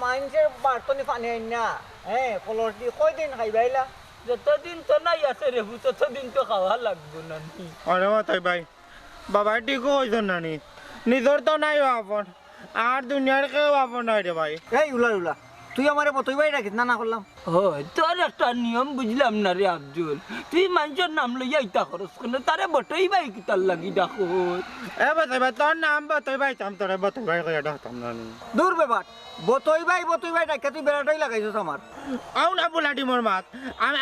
মানুষের বার্তনি পানি আইন না হ্যাঁ কলর দিয়ে কয়দিন খাইবাইলা যতদিন তো নাই আছে রে ততদিন তো খাওয়া লাগবো না আরে তাই ভাই বাবা ঠিকও হয়েছেন নানি নিজের তো নাই আপন আর দুনিয়ার কেউ আপন নাই রে ভাই এই উলা উলা তুই আমারে বতইবাই রাখিস না না করলাম হয় তোর একটা নিয়ম বুঝলাম না রে আব্দুল তুই মানুষের নাম লইয়া ইতা খরচ করলে তারে বটই বাই কি তার লাগি ডাকো এ বাতাই ভাই তোর নাম বাতাই ভাই চাম তোরে বাতাই ভাই কইয়া ডাকতাম নানি দূর ব্যাপার বতইবাই ডাকা তুই বেড়াটাই লাগাইছিস আমার আউ না বুলাটি মোর মাত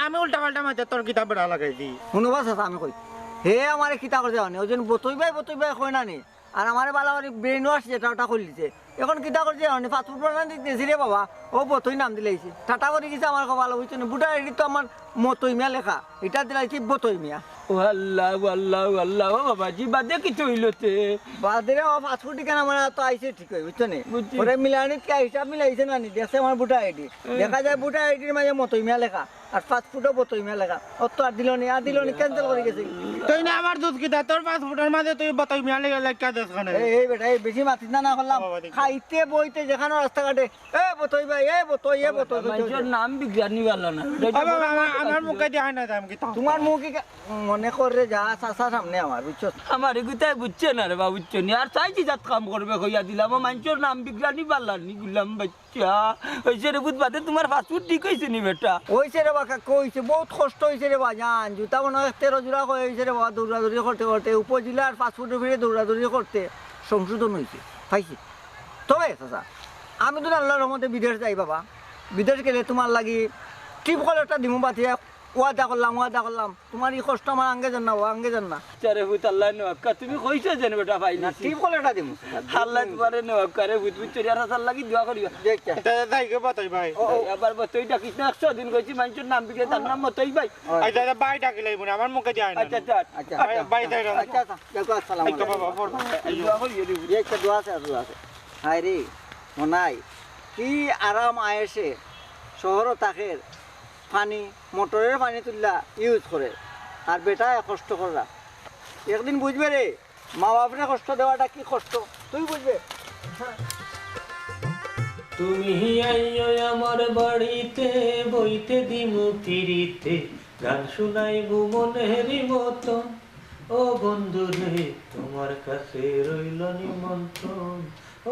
আমি উল্টা পাল্টা মাতে তোর কিতাব বেড়া লাগাইছি শুনবা চাচা আমি কই হে আমারে কিতা করতে জানে ওজন বতইবাই কই না নি আর আমারে বালাবাড়ি ব্রেন ওয়াশ যেটা ওটা করে দিছে এখন কিতা করছে জানি ফাস্টফুড বানান দিতেছি রে বাবা ও বতই নাম দিলাইছে টাটা করে গেছে আমার ভালো হইছে না বুটা এডি তো আমার মতই মিয়া লেখা এটা দিলাইছি বতই মিয়া আল্লাহ আল্লাহ আল্লাহ ও বাবাজি বাদে কি চইলতে বাদরে ও ফাস্টফুড কেন আমার তো আইছে ঠিক হই বুঝছো নে ওরে মিলানিত কে হিসাব মিলাইছে না নি দেখছে আমার বুটা আইডি দেখা যায় বুটা আইডির মাঝে মতই মিয়া লেখা আর ফাস্টফুডও বতই মিয়া লেখা ও তো আর দিল নি ক্যান্সেল করে গেছে তুই না আমার দুধ কিতা তোর পাসপোর্টের মাঝে তুই বাতাই মিয়া লেখা দেশ খানে এই বেটা এই বেশি মাতিস না করলাম খাইতে বইতে যেখানে রাস্তাঘাটে এ বতই ভাই এ বতই মানুষের নাম বিজ্ঞানী ভালো না আমার মুখে দিয়ে না দাম কিতা তোমার মুখে মনে করে যা চাচা সামনে আমার বুঝছো আমার এগুতাই বুঝছে না রে বা বুঝছো নি আর চাইছি যাত কাম করবে কইয়া দিলাম মানুষের নাম বিজ্ঞানী পারলানি গুলাম বাচ্চা হয়েছে রে বুধ বাদে তোমার ফাস্টফুড ঠিক হয়েছে নি বেটা হয়েছে রে বাকা কইছে বহুত কষ্ট হয়েছে রে বা জান জুতা মনে হয় 13 জোড়া হয়েছে রে বাবা দৌড়াদৌড়ি করতে উপজেলার ফাস্টফুডের ফিরে দৌড়াদৌড়ি করতে সংশোধন হয়েছে পাইছি তবে চাচা আমি তো আল্লাহর রহমতে বিদেশ যাই বাবা বিদেশ গেলে তোমার লাগি টিপ কল একটা দিমু বাতিয়ে ওয়াদা করলাম তোমার এই কষ্ট আমার আঙ্গে যান না চারে ভূত আল্লাহ নেওয়াক্কা তুমি কইছো যেন বেটা ভাই না টিপ কল একটা দিমু আল্লাহ তোমারে নেওয়াক্কা রে ভূত ভূত চড়িয়া রাসার লাগি দোয়া করিবা দেখছা তাই কে বাতাই ভাই এবার বতই ডাকিস না 100 দিন কইছি মানুষের নাম বিকে তার নাম মতই ভাই আচ্ছা বাই ডাকি লাইব না আমার মুখে দিয়ে না আচ্ছা আচ্ছা বাই দাই না আচ্ছা দেখো আসসালামু আচ্ছা বাবা ফর দোয়া করিয়ে দিবি একটা দোয়া আছে হায় রে মনাই কি আরাম আয়েসে শহর তাকে পানি মোটরের পানি তুললা ইউজ করে আর বেটা কষ্ট করা একদিন বুঝবে রে মা বাপরে কষ্ট দেওয়াটা কি কষ্ট তুই বুঝবে তুমি আইও আমার বাড়িতে বইতে দিমু পিরিতে গান শুনাইবু মনের মতো ও বন্ধু রে তোমার কাছে রইল নিমন্ত্রণ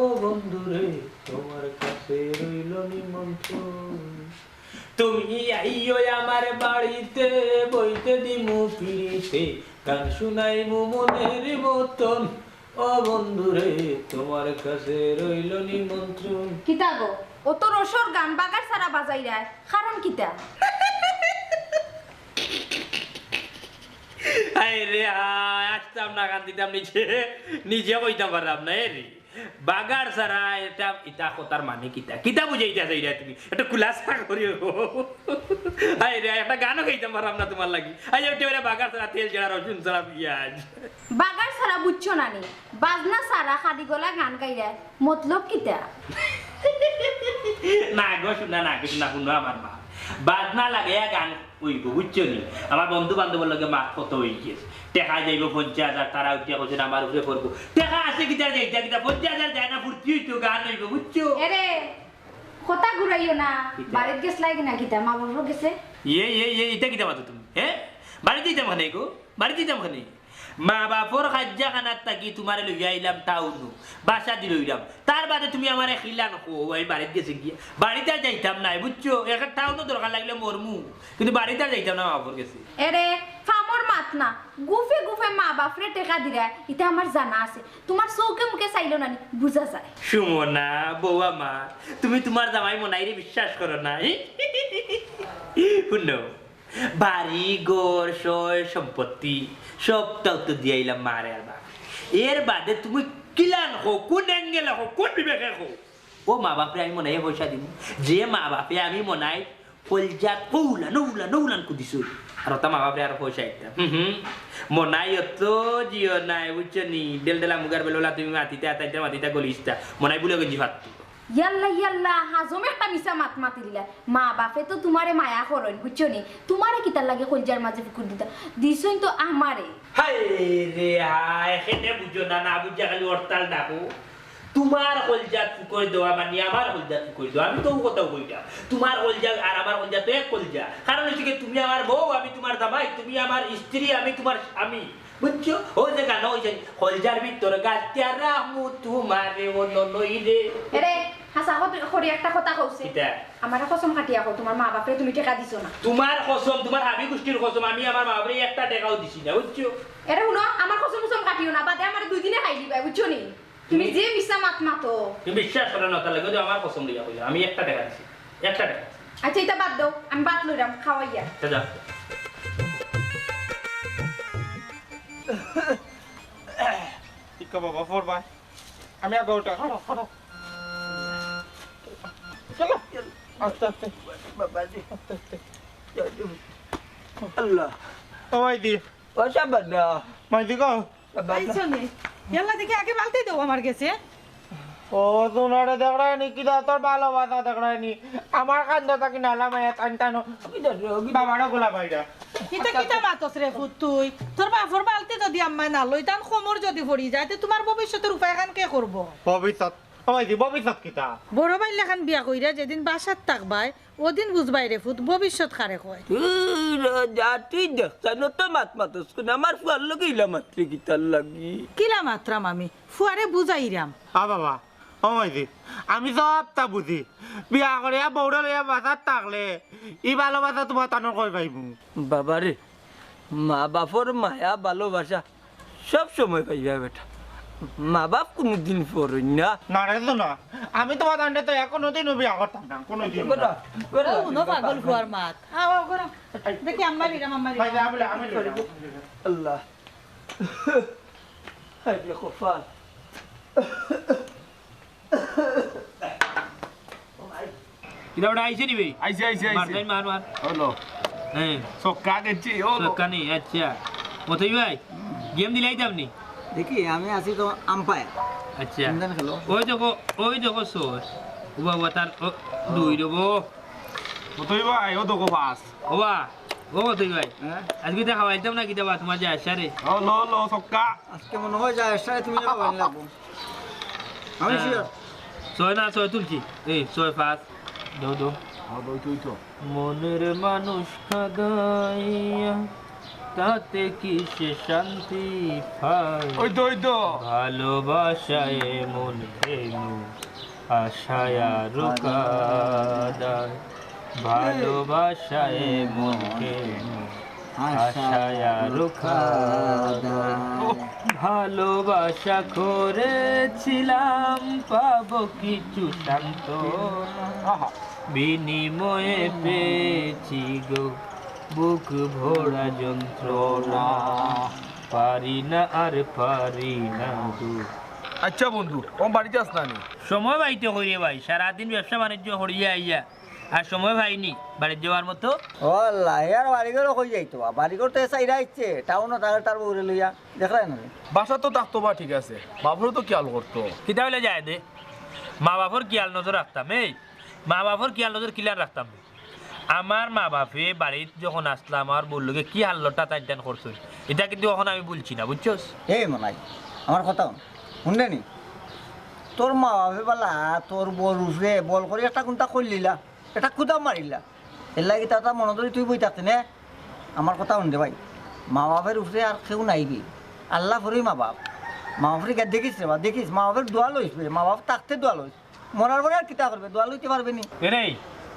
ও বন্ধু রে তোমার কাছে রইল নিমন্ত্রণ তুমি আইও আমার বাড়িতে বইতে দিমু পিরিতে গান শুনাইবু মনের মতন ও বন্ধু রে তোমার কাছে রইল নিমন্ত্রণ কিতা গো ও তো রসর গান বাগার সারা বাজাই রায় কারণ কিতা আরে আসতাম না গান দিতাম নিজে কইতাম পারলাম না রে বাগার সারা এটা ইটা কথার মানে কিতা কিতা বুঝাইতা যাই তুমি একটা খুলাসা করিও আই রে একটা গানও গাইতাম পারলাম না তোমার লাগি আই ওটা বাগার সারা তেল জড়া রসুন সারা পেঁয়াজ বাগার সারা বুঝছো না নি বাজনা সারা খাদি গলা গান গাই রায় মতলব কিতা না গো শুনা না কিছু না শুনো আমার মা বাজনা লাগে গান ওইব বুঝছো নি আমার বন্ধু বান্ধবের লগে মাত কত হয়ে গেছে টেকা যাইব 50,000 তারা উঠিয়া করছেন আমার উপরে করবো টেকা আছে কিতা যাইতা কিতা 50,000 যায় না ফুর্তি হইতো গান হইব বুঝছো এরে কথা ঘুরাইও না বাড়িত গেছ লাগে না কিতা মা বাবা গেছে এটা কিতা মাতো তুমি হ্যাঁ বাড়িতে যাম খানে গো বাড়িতে যাম খানে মা বাপর খাজ্জা খানার থাকি তোমার লইয়া আইলাম টাউন বাসা দি লইলাম তার বাদে তুমি আমার খিলা নকো ওই বাড়িতে গেছে গিয়া বাড়িতে আর যাইতাম না বুঝছো একটা টাউনও দরকার লাগলে মরমু কিন্তু বাড়িতে আর যাইতাম না বাপর গেছে এরে ফামর মাত না গুফে মা বাপরে টেকা দিরা এটা আমার জানা আছে তোমার চৌকে মুখে চাইলো না বুঝা যায় সুমনা বৌয়া মা তুমি তোমার জামাই মনাইরে বিশ্বাস করো না শুনো বাড়ি ঘর সয় সম্পত্তি সবটাও তো দিয়াইলাম মারে আর বাপ এর বাদে তুমি কিলান হো কোন অ্যাঙ্গেল হো কোন বিবেকে হো ও মা বাপরে আমি মনে হয় পয়সা দিব যে মা বাপে আমি মনে হয় কলজাত নৌলান কুদিছো আর ওটা মা বাপরে আর পয়সা একটা মনে হয় অত জিও নাই বুঝছো নি ডেলা মুগার বেলা তুমি মাতিতে গলিস্তা মনে হয় বলে গেছি ভাত ইয়াল্লা হাজমে একটা মিশা মাত মাতি দিলা মা বাপে তো তোমারে মায়া করেন বুঝছো নি তোমারে কিতার লাগে কলজার মাঝে ফুকুর দিতা দিছই তো আমারে হায় রে হায় খেতে বুঝো না না বুঝা খালি হরতাল ডাকো তোমার কলজাত ফুকর দেওয়া মানে আমার কলজাত ফুকর দেওয়া আমি তো কোথাও কইটা তোমার কলজা আর আমার কলজা তো এক কলজা কারণ হচ্ছে কি তুমি আমার বউ আমি তোমার জামাই তুমি আমার স্ত্রী আমি তোমার স্বামী বুঝছো ও যে গান হয়েছে কলজার ভিতর গাছটা রামু তোমারে ও নই রে এরে হাসা করি একটা কথা কইছে কিটা আমার কসম কাটিয়া কও তোমার মা বাপরে তুমি টাকা দিছো না তোমার কসম তোমার হাবি গোষ্ঠীর কসম আমি আমার মা বাবারে একটা টাকাও দিছি না বুঝছো এরে শুনো আমার কসম কাটিও না বাদে আমার 2 দিনে খাই দিবা বুঝছো নি তুমি যে মিশা মাত মাতো তুমি বিশ্বাস করো না তাহলে যদি আমার কসম দিয়া কইলা আমি একটা টাকা দিছি একটা টাকা আচ্ছা এটা বাদ দাও আমি বাদ লইরাম খাওয়াইয়া যা ঠিক বাবা ফোর ভাই আমি আগে ওটা খাড়ো চলো আস্তে আস্তে বাবাজি আল্লাহ ও মাইদি পয়সা বাদা মাইদি কও আইছনে ইয়াল্লা দেখি আগে বালতি দাও আমার কাছে ও তোমারে দেখড়ানি কি দা তোর ভালোবাসা দেখড়ানি আমার কান্দা তাকি নালা মায়া কান্তানো বাবাড়া গোলা ভাইরা কিতা কিতা মাতস রে ফুট তুই তোর বাপর বালতি যদি আম্মা না লই তান খমর যদি পড়ি যায় তে তোমার ভবিষ্যতের উপায় খান কে করব ভবিষ্যৎ ও মাইদি ভবিষ্যৎ কিতা বড় ভাই লেখান বিয়া কইরা যেদিন বাসাত থাকবাই ওদিন বুঝবাই রে ফুট ভবিষ্যৎ খারে কয় জাতি দেখছেন তো মাত মাতস কোন আমার ফুয়ার লগে ইলা মাত্রে কিতার লাগি কিলা মাত্রাম আমি ফুয়ারে বুঝাইরাম বাবা ও মাইদি আমি সবটা বুঝি বিয়া করে বউরা লইয়া বাসাত থাকলে ই ভালোবাসা তোমার টানো কই পাইবো বাবারে মা বাপর মায়া ভালোবাসা সব সময় পাইবা বেটা মা বাপ কোনদিন পড়ই না না রে তো না আমি তোমার টানতে তো এখনো দিন বিয়া করতাম না কোনো দিন ও নো পাগল ফুয়ার মাত আও করো দেখি আম্মা বিরাম আম্মা ভাই বিরাম আমি আল্লাহ হায় রে কপাল কিটা ওটা আইছে নিবি আইছে আইছে মার আইছে মার মার হলো হ্যাঁ সক্কা গেছি হলো সকানি আচ্ছা মতই ভাই গেম দিলাইতাম নি দেখি আমি আছি তো আম্পায়ার আচ্ছা ইন্দান খেলো ওই দেখো সোর উবা তার দুই দেবো তুই ভাই ও তো পাস ওবা ও তুই ভাই হ্যাঁ আজকে দেখা খাওয়াইতাম না কিটা বা তোমার যে আসা রে হলো হলো সক্কা আজকে মনে হয় যায় এসে তুমি খাবেন লাগবো আমি শিওর ছয় না ছয় তুলছি এই ছয় পাঁচ দো তুই তো মনের মানুষ কাদাইয়া তাতে কি সে শান্তি পায় ওই তো ভালোবাসায় মন কেন আশায় রুকাদায় ভালোবাসায় মন কেন আশায় রুকাদায় ভালোবাসা করেছিলাম পাবো কিছু শান্ত বিনিময়ে পেয়েছি গো বুক ভোড়া যন্ত্রণা পারি না আর পারি না গো আচ্ছা বন্ধু ও বাড়িতে আস না নি সময় পাইতে হইরে ভাই সারাদিন ব্যবসা বাণিজ্য হরিয়া আইয়া আর সময় পাইনি বাড়ির যাওয়ার মতো ও লাইয়ার বাড়িঘর কই যাইতো বাড়িঘর তো চাইরা ইচ্ছে টাউনও তার বউরে লইয়া দেখলাই না বাসা তো থাকতো বা ঠিক আছে বাবুরও তো খেয়াল করতো কিতা হইলে যায় দে মা বাপর কিয়াল নজর রাখতাম এই মা বাপর কিয়াল নজর কিলার রাখতাম আমার মা বাপে বাড়িত যখন আসলাম আমার বললো কি হাল্লটা টান টান করছো এটা কিন্তু এখন আমি বলছি না বুঝছস এই মনাই আমার কথা শুনলে নি তোর মা বাপে বলা তোর বল উঠে বল করে একটা কোনটা করলিলা এটা কুদাম মারিলা এর লাগি তা মনে ধরি তুই বই থাকতে নে আমার কথা শুনতে ভাই মা বাপের উঠে আর কেউ নাইবি আল্লাহ ফরি মা বাপ মা বাপের গা দেখিস রে বা দেখিস মা বাপের দোয়া লইসবে মা বাপ থাকতে দোয়া লইস মরার পরে আর কিতা করবে দোয়া লইতে পারবে নি এরে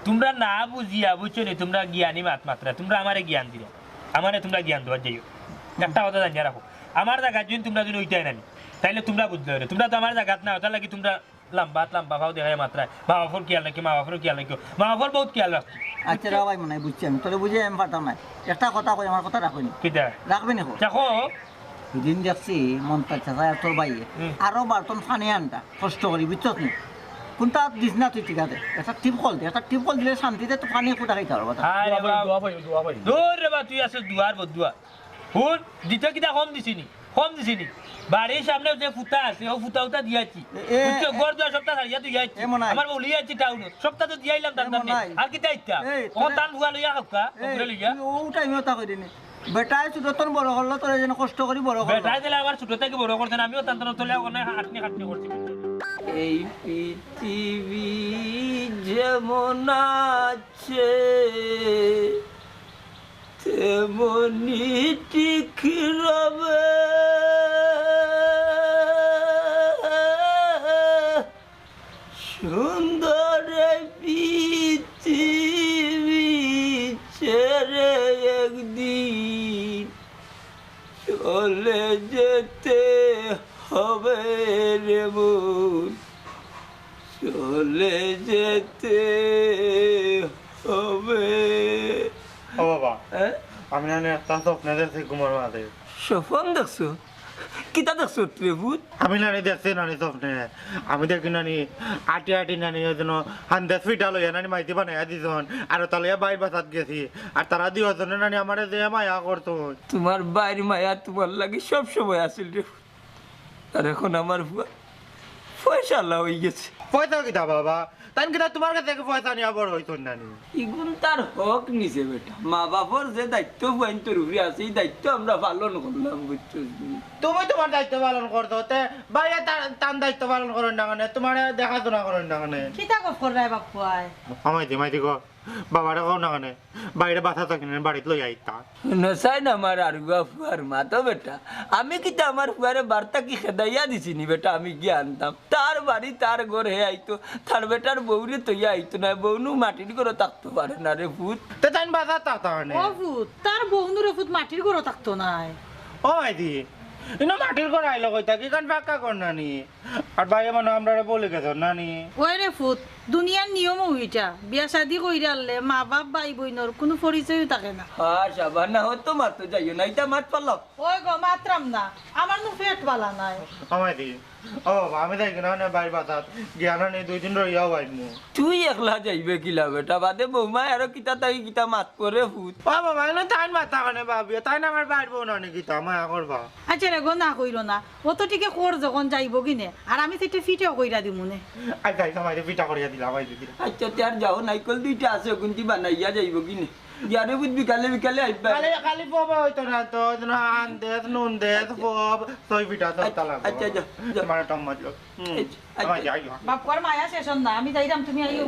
তোমরা না বুঝিয়া বুঝছো নি তোমরা জ্ঞানী মাত্রা তোমরা আমারে জ্ঞান দিলে আমারে তোমরা জ্ঞান দেওয়ার যাইও একটা কথা জানিয়ে রাখো আমার জায়গা যদি তোমরা যদি ওইটাই নানি তাইলে তোমরা বুঝতে পারো তোমরা তো আমার জায়গাত না ওটার লাগি তোমরা লম্বা ভাও দেখায় মাত্রায় মা বাপর খেয়াল রাখি মা বাপর খেয়াল রাখি মা বাপর বহুত খেয়াল রাখছি আচ্ছা রা ভাই মনে হয় বুঝছি আমি তোরে বুঝে আমি পারতাম না একটা কথা কই আমার কথা রাখবি কিটা রাখবি না দেখো সেদিন দেখছি মন পাচ্ছে তোর ভাই আরো বার্তন ফানি আনটা কষ্ট করি বুঝছস নি কোনটা দিস না তুই ঠিক আছে একটা টিপ কল দে একটা টিপ কল দিলে শান্তিতে তো পানি ফুটা খাইতে পারবো আরে দোয়া বাবা পাই দোয়া পাই দূর রে বা তুই আসলে দুয়ার বদুয়া হুন দিতে কিটা কম দিছিনি বাড়ির সামনে যে ফুটা আছে ও ফুটা উটা দিয়াছি বুঝছো গড় দুয়া সপ্তাহ ছাড়িয়া তুই যাইছি এমন নাই। আমার বলি যাইছি টাউনত সপ্তাহ তো দিয়াইলাম তার এমন নামে নাই। আর কিটা ইচ্ছা এই, ও তোরে- টান ভুয়া লইয়া খাওকা ওগুলো লইয়া ও টাইমে তা কই দিনি বেটাই তুই তোর বড় করলো তোর যেন কষ্ট করি বড় করলো বেটাই দিলে আমার ছোট থেকে বড় করছেন আমিও তার তলে ওখানে খাটনি করছি এই পৃথিবী যেমন আছে তেমনি ঠিক রবে সুন্দর এই পৃথিবী ছেড়ে একদিন চলে যেতে হবে রে মন চলে যেতে হবে ও বাবা হ্যাঁ? আমি না একটা স্বপ্নে দেখছি ঘুমার মাঝে স্বপন দেখছো কিতা দেখছো রে ভূত আমি নানি দেখছি নানি স্বপ্নে আমি দেখি নানি আটি আটি নানি ওই জন্য হান্দাস ফিটা লইয়া নানি মাইতি বানাইয়া দিছন আর তালিয়া বাইর বাসাত গেছি আর তারা দিও জন্য নানি আমার যে মায়া করতো তোমার বাইর মায়া তোমার লাগে সব সময় আসিল রে ভূত। আর এখন আমার ভুয়া ফয়সালা হয়ে গেছে পয়সা কিতা বাবা তাই কিতা তোমার কাছে থেকে পয়সা নিয়ে বড় হইতো নানি ইগুন তার হক নিছে বেটা মা বাপর যে দায়িত্ব বইন তোর উপরে আছে এই দায়িত্ব আমরা পালন করলাম বুঝছো তুমি তোমার দায়িত্ব পালন করতো তে বাইরে তার দায়িত্ব পালন করেন না মানে তোমার দেখাশোনা করেন না মানে কিতা গপ করাই বাপুয়াই আমাইতি মাইতি গো বাবারা কও না মানে বাইরে বাসা থাকিনে বাড়িতে লই আইতা নসাই না আমার আর ফুয়ার মা তো বেটা আমি কিতা আমার ফুয়ারে বার্তা কি খেদাইয়া দিছি নি বেটা আমি কি আনতাম তার বাড়ি তার ঘর হে আইতো তার বেটার বউরে তৈয়া আইতো না বউনু মাটির করে থাকতে পারে না রে ভূত তে তাই বাসা থাকতা মানে ও ফুট তার বউনুরে ফুট মাটির ঘরও থাকতো নাই ও মাইতি ইনো মাটির ঘর আইলো কইতা কি কান পাক্কা কর নানি আর বাইরে মানে আমরা বলে গেছ নানি ওই রে ফুট দুনিয়ার নিয়ম ওইটা বিয়া শাদি কইরা আনলে মা বাপ ভাই বোনের কোনো পরিচয়ও থাকে না হ্যাঁ সাবান না হতো মারতো যাইও না এটা মাত পারলাম ওই গো মাত্রাম না আমার নু পেট বালা নাই আমাইতি ও বাবা আমি দেখি না মানে বাইরে বাসা জ্ঞান নেই 2 দিন রইয়াও বাইমু তুই একলা যাইবে কিলা বেটা বাদে বৌমা আর কিতা তাই কিতা মাত করে ভূত ও বাবা এনে তাই মাথা কানে ভাবি তাই না আমার বাইরে বউ নানি কিতা মায়া করবা আচ্ছা রে গো না কইরো না অত টিকে কর যখন যাইব কিনে আর আমি সেটা ফিটেও কইরা দিমুনে আই তাই আমাইতি পিঠা করিয়া দিলাম আই দিদি আচ্ছা তার যাও নাইকল দুইটা আছে কোনটি বানাইয়া যাইব কিনে জ্ঞানে বুধ বিকালে বিকালে আইবা খালি খালি পবা হইতো না তো আন দেশ নুন দেশ পব সই পিঠা তো তালা আচ্ছা যা যা। মানে টমাট আমার যাই বাপুয়ার মায়া শেষ না আমি যাইরাম তুমি আইও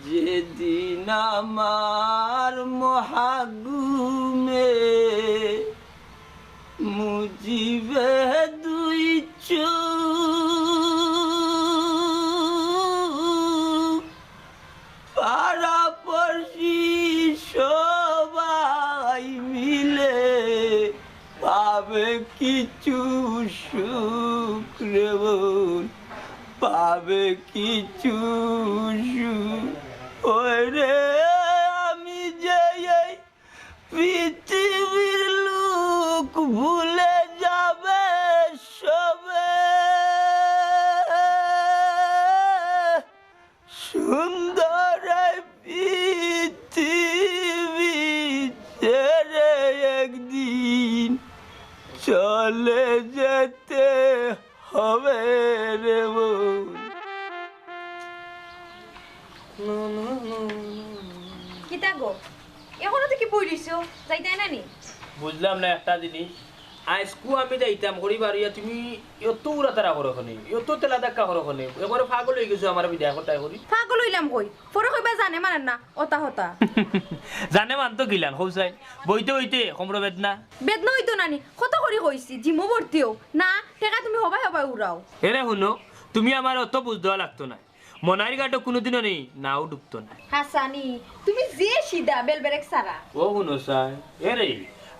যেদিন আমার মহাগুমে মুজিবে দুই চোখ পাড়াপড়শি সবাই মিলে পাবে কিছু সুখ রে বোন পাবে কিছু সুখ ওই রে আমি যে এই পৃথিবীর লোক ভুলে যাবে সবে সুন্দর এই পৃথিবী ছেড়ে একদিন চলে যেতে হবে রে বোন কিতা গো এখনো তো কি বইরিছো যাইতাই না নি বুঝলাম না একটা জিনিস আজকু আমি যাইতাম করি বাড়িয়া তুমি এত উড়া তারা করো খনি এত তেলা দেখা করো খনি এবারে পাগল হয়ে গেছো আমার বিদায় করতে করি পাগল হইলাম কই পরে কইবা জানে মানেন না অতা হতা জানে মানতো গিলান হৌসাই বইতে বইতে কমর বেদনা বেদনা হইতো নানি কত করি কইছি জিমো ভর্তিও না টেকা তুমি হবাই হবাই উড়াও এরে শুনো তুমি আমার অত বুঝ দেওয়া লাগতো না মনার গাটো কোনোদিনও নেই নাও ডুবতো না হাসানি তুমি যে সিধা বেলবেরেক সারা ও শুনো সাই এরে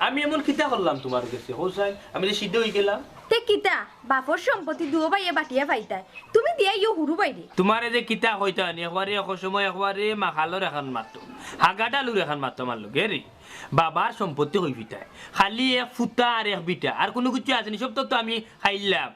আমি এমন কিতা করলাম তোমার কাছে হৌসাই আমি যে সিদ্ধ হয়ে গেলাম তে কিতা বাপর সম্পত্তি দুও ভাইয়ে বাটিয়া পাইতাই তুমি দিয়া ইও হুরু বাইরে তোমারে যে কিতা হইতা নি একবারে এক সময় একবারে মাখালোর এখন মারতো হাগাডালুর এখন মারতো মারলো গেরি বাবার সম্পত্তি হই ফিটায় খালি এক ফুটা আর এক বিটা আর কোনো কিছু আছে নি সব তো আমি খাইলাম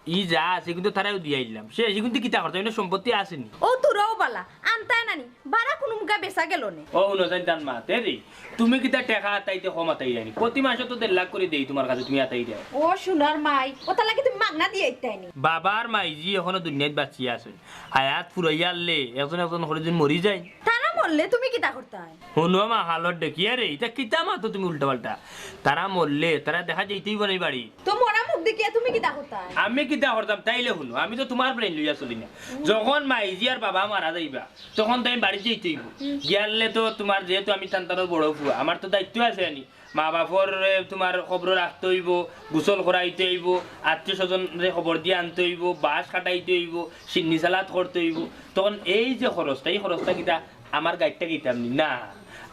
ই যা আছে কিন্তু তারাও দিয়ে আইলাম সে কিন্তু কিতা করতে সম্পত্তি আসেনি ও তোরাও বালা আনতাই নানি বারা কোনো মুখা বেচা গেল নে ও নজান তান মা তে দি তুমি কিতা টাকা আতাইতে কম আতাই জানি প্রতি মাসে তো 1.5 লাখ করে দেই তোমার কাছে তুমি আতাই দাও ও সোনার মাই ওটা লাগে তুমি মাগনা দিয়ে আইতাইনি বাবার মাইজি এখনো দুনিয়াত বাঁচি আছে হায়াত ফুরাইয়ালে একজন একজন করে যদি মরি যায় তারা মরলে তুমি কিতা করতাই শুনো মা হালত দেখিয়া রে এটা কিতা মা তো তুমি উল্টা পাল্টা তারা মরলে তারা দেখা যাইতেই বানাই বাড়ি তো মরা মুখ দেখিয়া তুমি কিতা করতাই আমি কিতা করতাম তাইলে শুনো আমি তো তোমার ব্রেন লইয়া চলি না যখন মাইজি আর বাবা মারা যাইবা তখন তো আমি বাড়ি যেতেই গিয়ালে তো তোমার যেহেতু আমি সন্তানের বড় ফুয়া আমার তো দায়িত্ব আছে আনি মা বাপর তোমার খবর রাখতে হইব গোসল করাইতে হইব আত্মীয় স্বজনরে খবর দিয়ে আনতে হইব বাঁশ কাটাইতে হইব সিন্নি সালাদ করতে হইব তখন এই যে খরচটা এই খরচটা কিতা আমার গাড়িটা কিতাম নি না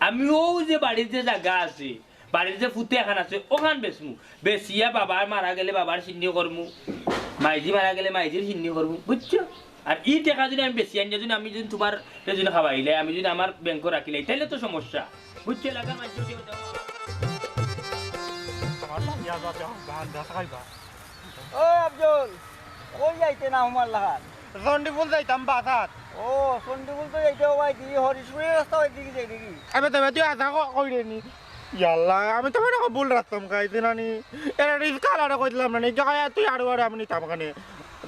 আমিও যে বাড়ির যে জায়গা আছে বাড়ির যে ফুটে এখন আছে ওখান বেচমু বেচিয়া বাবার মারা গেলে বাবার সিন্নি করমু মাইজি মারা গেলে মাইজির সিন্নি করমু বুঝছো আর ই টাকা যদি আমি বেশি আনি যদি আমি যদি তোমার যদি খাওয়াইলে আমি যদি আমার ব্যাংক রাখিলে তাইলে তো সমস্যা বুঝছো লাগা মাইজি ও আব্দুল কই যাইতে না আমার লাগান চণ্ডীপুল যাইতাম বাসাত ও চণ্ডীপুল তো যাইতে ভাই দি হরিশপুরের রাস্তা ওই দিকে যাই দেখি এবার তবে তুই আশা কইরে নি ইয়াল্লা আমি তো মানে ভুল রাখতাম খাইছি নানি এরা রিস্কাল আর কইলাম নানি জায়গা তুই আরো আর আমি নিতাম কানে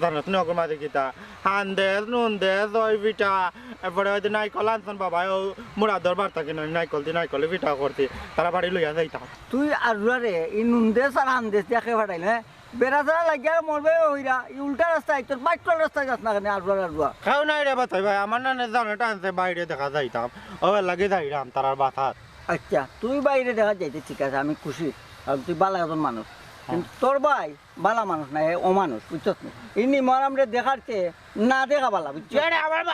জানাত নি অগর মাঝে কিতা হান্দেস নুনদেস ওই পিঠা এরপরে হয়তো নাইকল আনছেন বাবা ও মুরাদর বার্তা কিনা নাইকল দি নাইকলে পিঠা করতে তারা বাড়ি লইয়া যাইতাম তুই আরুয়ারে এই নুনদেশ আর আনদেশ দেখে ফাটাইল হ্যাঁ বেড়াচারা লাগিয়া মরবে ওইরা এই উল্টা রাস্তায় তোর বাইকল রাস্তায় যাস না কেন আরুয়া খাও নাই রে বাতাই ভাই আমার নানে জানে টানছে বাইরে দেখা যাইতাম ওবার লাগে যাইরাম তারার বাসাত আচ্ছা তুই বাইরে দেখা যাইতে ঠিক আছে আমি খুশি আর তুই বালা একজন মানুষ কিন্তু তোর ভাই বালা মানুষ না অমানুষ বুঝছস না ইনি মরামরে দেখাচ্ছে না দেখা বালা বুঝছো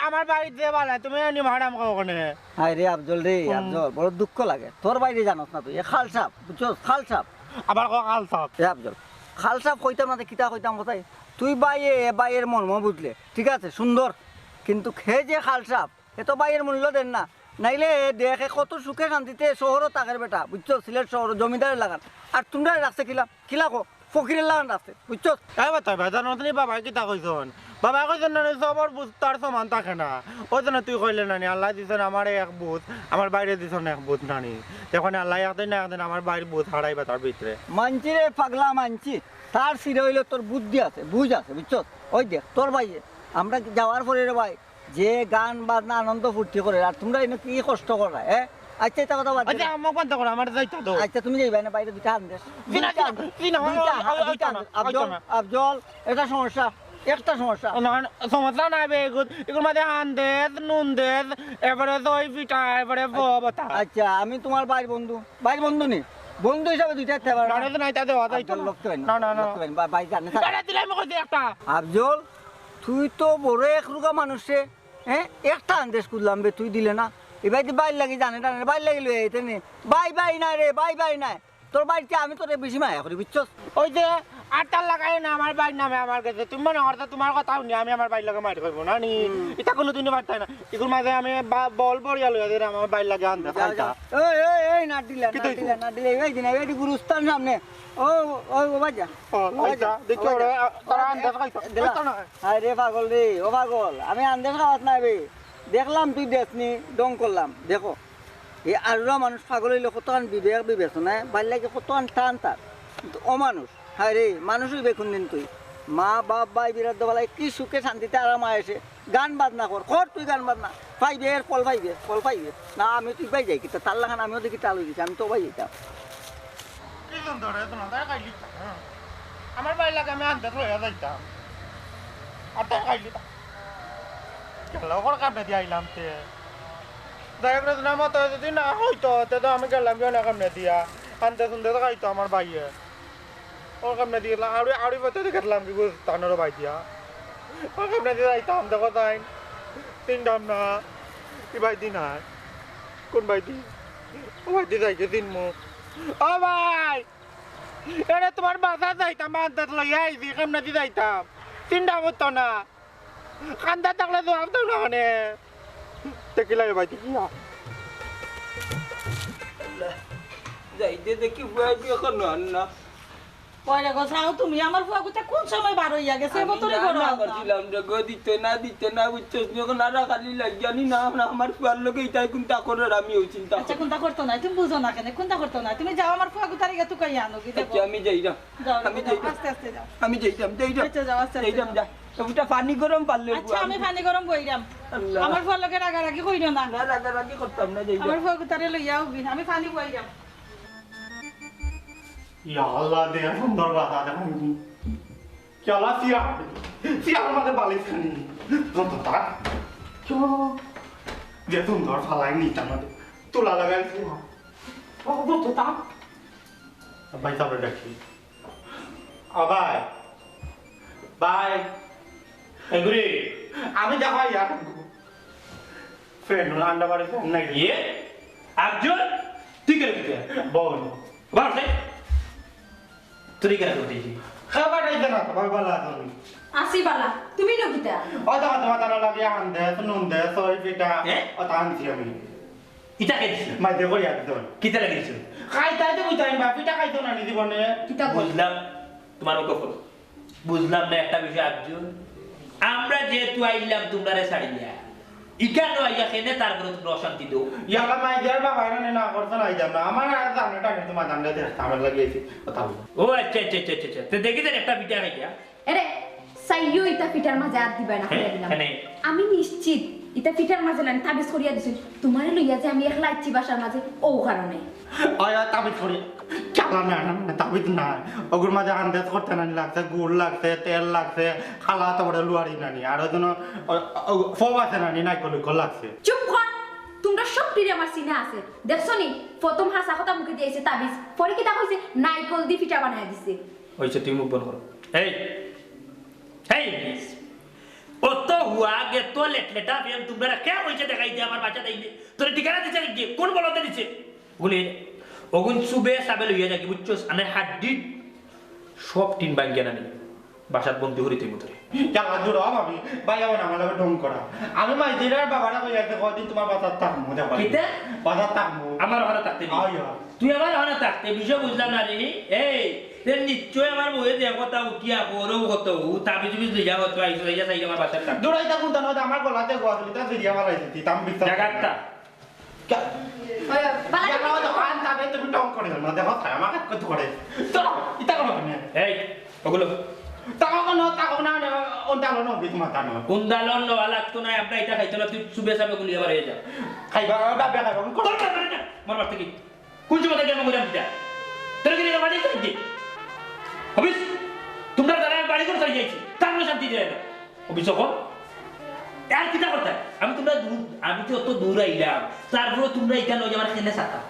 আমার বাড়িতে বালা তুমি নি মারাম ওখানে হায় রে আফজল রে আফজল বড় দুঃখ লাগে তোর বাইরে জানোস না তুই এ খাল সাপ বুঝছস খাল সাপ আবার কাল সব এ আফজল খাল সাপ কইতাম না কিতা কইতাম কোথায় তুই বাইয়ের মর্ম বুঝলে ঠিক আছে সুন্দর কিন্তু খে যে খাল সাপ এ তো বাইয়ের মূল্য দেন না নাইলে দেখে কত সুখে শান্তিতে শহরও তাকের বেটা বুঝছো সিলেট শহর জমিদারের লাগান আর তোমরা রাখছে কিলাকো ফকিরের লাগান রাখছে বুঝছো এই বাতাই ভাই জানো তুমি বাবা কিতা কইছন বাবা কইছেন না সবর বুঝ তার সমান থাকে না ওই জন্য তুই কইলে নানি আল্লাহ দিছেন আমার এক বুধ আমার বাইরে দিছেন এক বুধ নানি যখন আল্লাহ একদিন না একদিন আমার বাইরের বুধ হারাইবা তার ভিতরে মানছি রে পাগলা মানছি তার সিরে হইলে তোর বুদ্ধি আছে বুঝ আছে বুঝছো ওই দেখ তোর ভাইয়ে আমরা যাওয়ার পরে রে ভাই যে গান বাজনা আনন্দ ফুর্তি করে আর তোমরা এনে কি কষ্ট করা হ্যাঁ আচ্ছা এটা কথা বাদ দে। আচ্ছা আমাকে বন্ধ করো আমার যাইতা দাও আচ্ছা তুমি যাইবা না বাইরে দুইটা আনদেশ চিনা আফজল এটা সমস্যা একটা সমস্যা সমস্যা নাই বে এগুলো মাঝে আন্দেজ নুনদেজ এবারে দই পিঠা এবারে বতা আচ্ছা আমি তোমার বাইর বন্ধু নি বন্ধু হিসাবে দুইটা থাকতে পারো না নাই তা দেওয়া যাইতো না না না বাই জানে এটা দিলে আমি কই একটা আফজল তুই তো বড় এক রুগা মানুষে হ্যাঁ একটা আন্দেশ করলাম বে তুই দিলে না এবার বাইর লাগি জানে বাইর লাগিল এইতে নে বাই নাই রে বাই নাই তোর বাড়িতে আমি তোর বেশি মায়া করি বুঝছস ওই যে আটটা লাগাই না আমার বাড়ি নামে আমার কাছে তুমি মনে করতে তোমার কথা শুনি আমি আমার বাড়ি লাগে মারি করবো না নি এটা কোনো তুমি পারতাই না এগুলো মাঝে আমি বল বড়িয়া লইয়া দিলে আমার বাড়ি লাগে আনতে এই না দিলে এই দিন এই গুরুস্থান সামনে ও বাজা দেখো তারা আনতে খাইতো না আরে পাগল রে ও পাগল আমি আন্দেশ খাওয়াত নাই বে দেখলাম তুই দেখনি ডং করলাম দেখো এই আরুরা মানুষ পাগল হইলে কতক্ষণ বিবেচনায় বাড়ি লাগে কতক্ষণ টান তার অমানুষ হ্যাঁ রে মানুষই বেকুন দিন তুই মা বাপ ভাই বিরাট বেলায় কি সুখে শান্তিতে আরাম এসে গান বাজনা কর তুই গান বাজনা পাইবে ফল পাইবে না আমি তুই পাই যাই কিন্তু তার লাগান আমিও দেখি তালু দিচ্ছি আমি তো পাই যেতাম আমার বাড়ি লাগে আমি আনতে লইয়া যাইতাম আর তাই খাইলি লগর কামনে দিয়ে আইলাম তে যাই হোক না মতো যদি না হইতো তে তো আমি গেলাম কেন কামনে দিয়া আনতে শুনতে তো খাইতো আমার ভাইয়ে ওর কামনে দিয়ে আড়ি পথে দেখলাম কি তানোর ভাই দিয়া ওর কামনে দিয়ে যাইতাম দেখো তাই তিনটাম না কি ভাই দি না কোন ভাই দি ও ভাই দি যাইছে তিন মুখ ও ভাই এটা তোমার বাসা যাইতাম আনতে লইয়া আইছি কামনে দিয়ে যাইতাম তিনটা মতো না খান্দা থাকলে তো আমতাম না মানে দেখিলাই ভাই দেখিয়া যাইতে দেখি ফুয়াই এখন না ওই রে গো চাও তুমি আমার ফুয়াগুতে কোন সময় বার হইয়া গেছে বতরে করো না করছিলাম রে গো দিতে না বুঝছস নি এখন আর খালি লাগিয়ানি না আমার ফুয়ার লগে ইটাই কোনটা করে আমি ওই চিন্তা আচ্ছা কোনটা করতো না তুমি বুঝো না কেন কোনটা করতো না তুমি যাও আমার ফুয়াগুতার ইয়া তুই কইয়া আনো কি দেখো আচ্ছা আমি যাই যাও আমি যাও, যাই আস্তে আস্তে যাও আমি যাইতাম আচ্ছা যাও আস্তে আস্তে যাইতাম যাও। যা ওটা পানি গরম পারলে আচ্ছা আমি পানি গরম বইরাম আল্লাহ। আমার ফুয়ার লগে রাগারাগি কইরো না না রাগারাগি করতাম না যাইতাম আমার ফুয়াগুতারে লইয়া আউবি আমি পানি বইরাম ইয়া আল্লাহ দে সুন্দর কথা দেখুন কি আল্লাহ সিয়া আমাদের বালিশ খানি তো তা যে সুন্দর ফালাই নিতা আমাদের তোলা লাগাইছি তো তা ভাই তারপরে দেখি বাই বাই এগুরি আমি দেখা ইয়া ফ্রেন্ড আন্ডা বাড়ি ফোন নাই ইয়ে আর্জুন তুই কেন দিতে বোন বাড়ছে তুই কেন দিতে খাবার আইতে না ভাই ভালো আছি আসি বালা তুমি নকিতা ওটা তোমার তারা লাগে আন দে নুন দে সই পিঠা হ্যাঁ? ওটা আনছি আমি ইটা কে দিছে মাইতে করি একজন কিতা লাগিয়েছে খাইতাই তো বুঝতাই বা পিঠা খাইতো না নি জীবনে কিতা কই বুঝলাম তোমার মুখ ফল বুঝলাম না একটা বিষয় আর্জুন আমরা যেহেতু আইলাম তোমরা ছাড়ি দিয়া ইকানো আইয়া খেনে তারপরে তোমরা অশান্তি দো ইয়ালা মাই দেয়ার বাবা না করতে নাই যাম না আমার আর জানে টানে তোমার জানলে দে আমার লাগিয়েছি কথা বল ও আচ্ছা আচ্ছা আচ্ছা আচ্ছা তো দেখি দেন একটা পিঠা খাইয়া আরে সাইয়ো ইতা পিঠার মাঝে হাত দিবা না কইয়া দিলাম হ্যাঁ, আমি নিশ্চিত ইতা পিঠার মাঝে না তাবিজ করিয়া দিছি তোমারে লইয়া যে আমি একলা ইচ্ছি বাসার মাঝে ও কারণে আয়া তাবিজ করি চালা না না তাবিজ না ওগুর মাঝে আন্দাজ করতে না লাগছে গুড় লাগছে তেল লাগছে খালা তো বড় লুয়ারি নানি আর ওজন ফব আছে নানি নাই কল লাগছে চুপ কর তোমরা সব পিড়ে আমার সিনে আছে দেখছো নি প্রথম হাসা কথা মুখে দিয়েছে তাবিজ পরে কি তা কইছে নাইকল দি পিঠা বানায় দিছে হইছে তুমি মুখ বন্ধ করো এই এই মিস অত হুয়া গে তো লেটলেটা ফেম তোমরা কে হইছে দেখাই দে আমার বাচ্চা দেই তোর ঠিকানা দিছে কি কোন বলতে দিছে গুলি ওগুন সুবে সাবে লইয়া যাকি বুঝছস আনে হাড্ডি সব টিন ভাঙ্গিয়া নানি বাসাত বন্দি হরি তুই মতরে চালা দূর আমি ভাই আমার আমার লগে ঢং করা আমি মাই দিরার বাবারা কই যাইতে কদিন তোমার বাজার থাকমু দেখো কিতে? বাজার থাকমু আমার ঘরে থাকতে নি আইয়া তুই আমার ঘরে থাকতে বিষয় বুঝলাম না রে এই তেন নিশ্চয় আমার বউয়ে যে কথা উঠিয়া করো কত তাবি তুমি লইয়া কত আইছো লইয়া চাই আমার বাসার থাক দূরাই থাকুন তো না আমার গলাতে গোয়ালি তা ফিরিয়া মারাইছি তাম বিশ্বাস জায়গাটা বালা জায়গা তো কান তাবে তুমি ঢং করে না দেখো আমাকে কত করে চলো ইতা করো না এই ওগুলো তাকো না অন্তালো ন বিত মাতা ন কুন্দালন লওয়া লাগতো না আমরা এটা খাইতো না তুই সুবে সাবে গুলি আবার হয়ে যা খাইবা ডাবে খাইবা তোর কাছে না মার বাড়তে কি কোন সময় থেকে আমি দিতা তোর কি না বাড়ি করে হবিস তোমরা দাঁড়ায় বাড়ি করে চলে যাইছি তারপরে শান্তি দেয় না হবিস কো আর কিটা করতে আমি তোমরা আমি তো অত দূর আইলাম তারপরে তোমরা এখানে ওই আমার খেলে সাতা